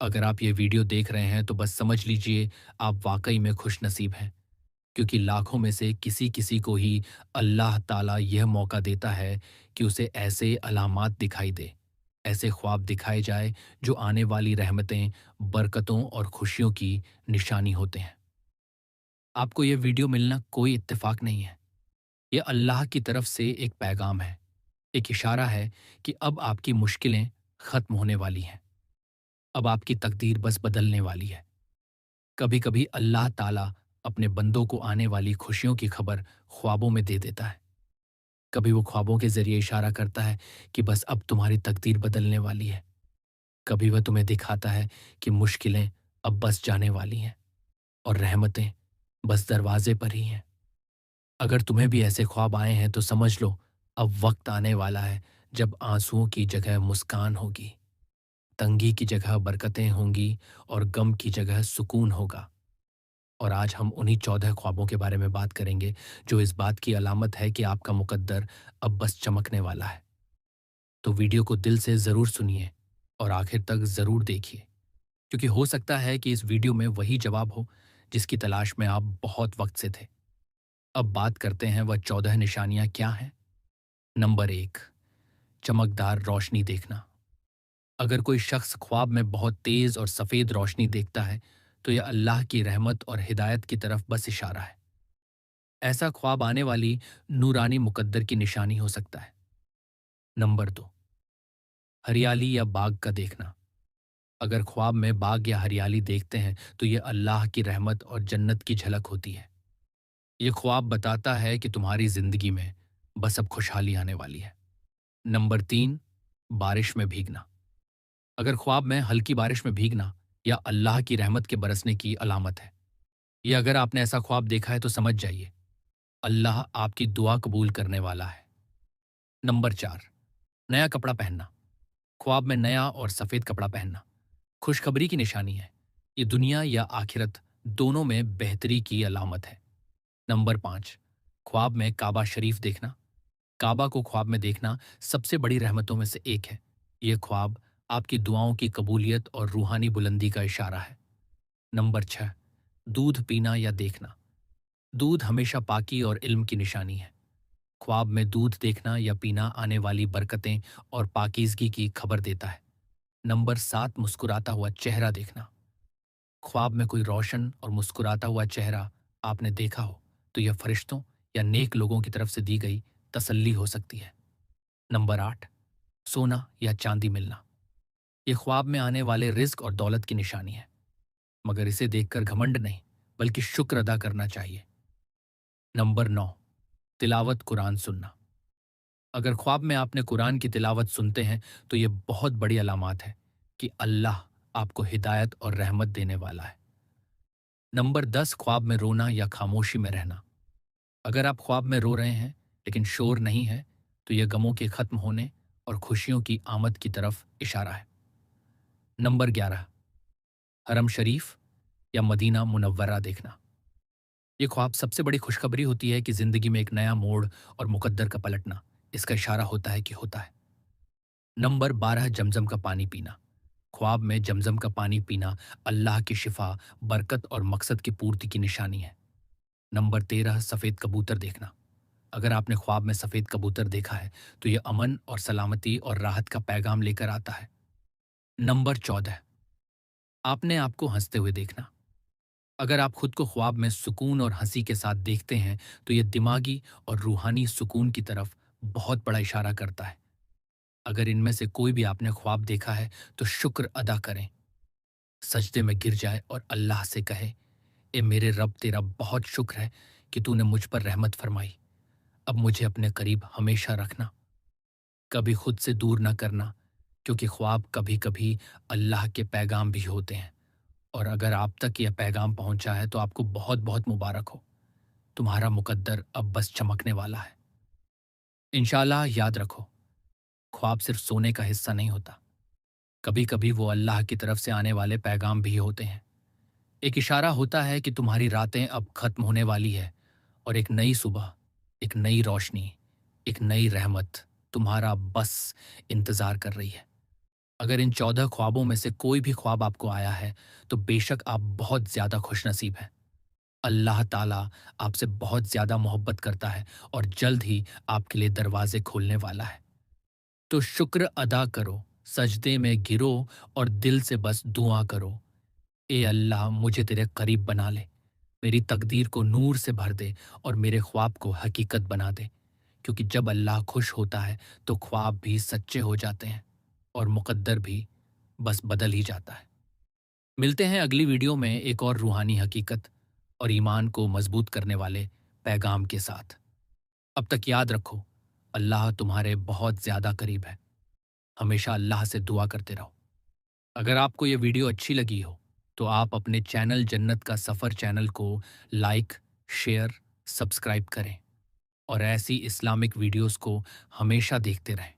अगर आप ये वीडियो देख रहे हैं तो बस समझ लीजिए आप वाकई में खुश नसीब हैं, क्योंकि लाखों में से किसी किसी को ही अल्लाह ताला यह मौका देता है कि उसे ऐसे अलामात दिखाई दे, ऐसे ख्वाब दिखाए जाए जो आने वाली रहमतें, बरकतों और खुशियों की निशानी होते हैं। आपको यह वीडियो मिलना कोई इत्तेफाक नहीं है। यह अल्लाह की तरफ से एक पैगाम है, एक इशारा है कि अब आपकी मुश्किलें खत्म होने वाली हैं। अब आपकी तकदीर बस बदलने वाली है। कभी कभी अल्लाह ताला अपने बंदों को आने वाली खुशियों की खबर ख्वाबों में दे देता है। कभी वो ख्वाबों के जरिए इशारा करता है कि बस अब तुम्हारी तकदीर बदलने वाली है। कभी वह तुम्हें दिखाता है कि मुश्किलें अब बस जाने वाली हैं और रहमतें बस दरवाजे पर ही हैं। अगर तुम्हें भी ऐसे ख्वाब आए हैं तो समझ लो, अब वक्त आने वाला है जब आंसुओं की जगह मुस्कान होगी, तंगी की जगह बरकतें होंगी और गम की जगह सुकून होगा। और आज हम उन्हीं 14 ख्वाबों के बारे में बात करेंगे जो इस बात की अलामत है कि आपका मुकद्दर अब बस चमकने वाला है। तो वीडियो को दिल से ज़रूर सुनिए और आखिर तक ज़रूर देखिए, क्योंकि हो सकता है कि इस वीडियो में वही जवाब हो जिसकी तलाश में आप बहुत वक्त से थे। अब बात करते हैं वह 14 निशानियां क्या हैं। नंबर 1, चमकदार रोशनी देखना। अगर कोई शख्स ख्वाब में बहुत तेज़ और सफ़ेद रोशनी देखता है तो यह अल्लाह की रहमत और हिदायत की तरफ बस इशारा है। ऐसा ख्वाब आने वाली नूरानी मुकद्दर की निशानी हो सकता है। नंबर 2, हरियाली या बाग का देखना। अगर ख्वाब में बाग या हरियाली देखते हैं तो ये अल्लाह की रहमत और जन्नत की झलक होती है। ये ख्वाब बताता है कि तुम्हारी जिंदगी में बस अब खुशहाली आने वाली है। नंबर 3, बारिश में भीगना। अगर ख्वाब में हल्की बारिश में भीगना या अल्लाह की रहमत के बरसने की अलामत है। ये अगर आपने ऐसा ख्वाब देखा है तो समझ जाइए, अल्लाह आपकी दुआ कबूल करने वाला है। नंबर 4, नया कपड़ा पहनना। ख्वाब में नया और सफ़ेद कपड़ा पहनना खुशखबरी की निशानी है। ये दुनिया या आखिरत दोनों में बेहतरी की अलामत है। नंबर 5, ख्वाब में काबा शरीफ देखना। काबा को ख्वाब में देखना सबसे बड़ी रहमतों में से एक है। ये ख्वाब आपकी दुआओं की कबूलियत और रूहानी बुलंदी का इशारा है। नंबर 6, दूध पीना या देखना। दूध हमेशा पाकी और इल्म की निशानी है। ख्वाब में दूध देखना या पीना आने वाली बरकतें और पाकीज़गी की खबर देता है। नंबर 7, मुस्कुराता हुआ चेहरा देखना। ख्वाब में कोई रोशन और मुस्कुराता हुआ चेहरा आपने देखा हो तो यह फरिश्तों या नेक लोगों की तरफ से दी गई तसल्ली हो सकती है। नंबर 8, सोना या चांदी मिलना। यह ख्वाब में आने वाले रिज्क और दौलत की निशानी है, मगर इसे देखकर घमंड नहीं बल्कि शुक्र अदा करना चाहिए। नंबर 9, तिलावत कुरान सुनना। अगर ख्वाब में आपने कुरान की तिलावत सुनते हैं तो यह बहुत बड़ी अलामत है कि अल्लाह आपको हिदायत और रहमत देने वाला है। नंबर 10, ख्वाब में रोना या खामोशी में रहना। अगर आप ख्वाब में रो रहे हैं लेकिन शोर नहीं है तो यह गमों के खत्म होने और खुशियों की आमद की तरफ इशारा है। नंबर 11, हरम शरीफ या मदीना मुनव्वरा देखना। ये ख्वाब सबसे बड़ी खुशखबरी होती है कि जिंदगी में एक नया मोड़ और मुकद्दर का पलटना इसका इशारा होता है कि होता है। नंबर 12, जमजम का पानी पीना। ख्वाब में जमजम का पानी पीना अल्लाह की शिफा, बरकत और मकसद की पूर्ति की निशानी है। नंबर 13, सफ़ेद कबूतर देखना। अगर आपने ख्वाब में सफ़ेद कबूतर देखा है तो यह अमन और सलामती और राहत का पैगाम लेकर आता है। नंबर 14, आपने आपको हंसते हुए देखना। अगर आप खुद को ख्वाब में सुकून और हंसी के साथ देखते हैं तो यह दिमागी और रूहानी सुकून की तरफ बहुत बड़ा इशारा करता है। अगर इनमें से कोई भी आपने ख्वाब देखा है तो शुक्र अदा करें, सजदे में गिर जाए और अल्लाह से कहे, ए मेरे रब, तेरा बहुत शुक्र है कि तूने मुझ पर रहमत फरमाई। अब मुझे अपने करीब हमेशा रखना, कभी खुद से दूर न करना, क्योंकि ख्वाब कभी कभी अल्लाह के पैगाम भी होते हैं। और अगर आप तक यह पैगाम पहुंचा है तो आपको बहुत बहुत मुबारक हो। तुम्हारा मुकद्दर अब बस चमकने वाला है। इंशाल्लाह याद रखो, ख्वाब सिर्फ सोने का हिस्सा नहीं होता, कभी कभी वो अल्लाह की तरफ से आने वाले पैगाम भी होते हैं। एक इशारा होता है कि तुम्हारी रातें अब खत्म होने वाली है और एक नई सुबह, एक नई रोशनी, एक नई रहमत तुम्हारा बस इंतजार कर रही है। اگر ان 14 ख्वाबों में से कोई भी ख्वाब आपको आया है, तो बेशक आप बहुत ज़्यादा खुशनसीब हैं। अल्लाह ताला आपसे बहुत ज़्यादा मोहब्बत करता है और जल्द ही आपके लिए दरवाज़े खोलने वाला है। तो शुक्र अदा करो, सजदे में गिरो और दिल से बस दुआ करो, ए अल्लाह मुझे तेरे करीब बना ले, मेरी तकदीर को नूर से भर दे और मेरे ख्वाब को हकीकत बना दे। क्योंकि जब अल्लाह खुश होता है तो ख्वाब भी सच्चे हो जाते हैं और मुकद्दर भी बस बदल ही जाता है। मिलते हैं अगली वीडियो में एक और रूहानी हकीकत और ईमान को मजबूत करने वाले पैगाम के साथ। अब तक याद रखो, अल्लाह तुम्हारे बहुत ज़्यादा करीब है। हमेशा अल्लाह से दुआ करते रहो। अगर आपको ये वीडियो अच्छी लगी हो तो आप अपने चैनल जन्नत का सफ़र चैनल को लाइक, शेयर, सब्सक्राइब करें और ऐसी इस्लामिक वीडियोस को हमेशा देखते रहें।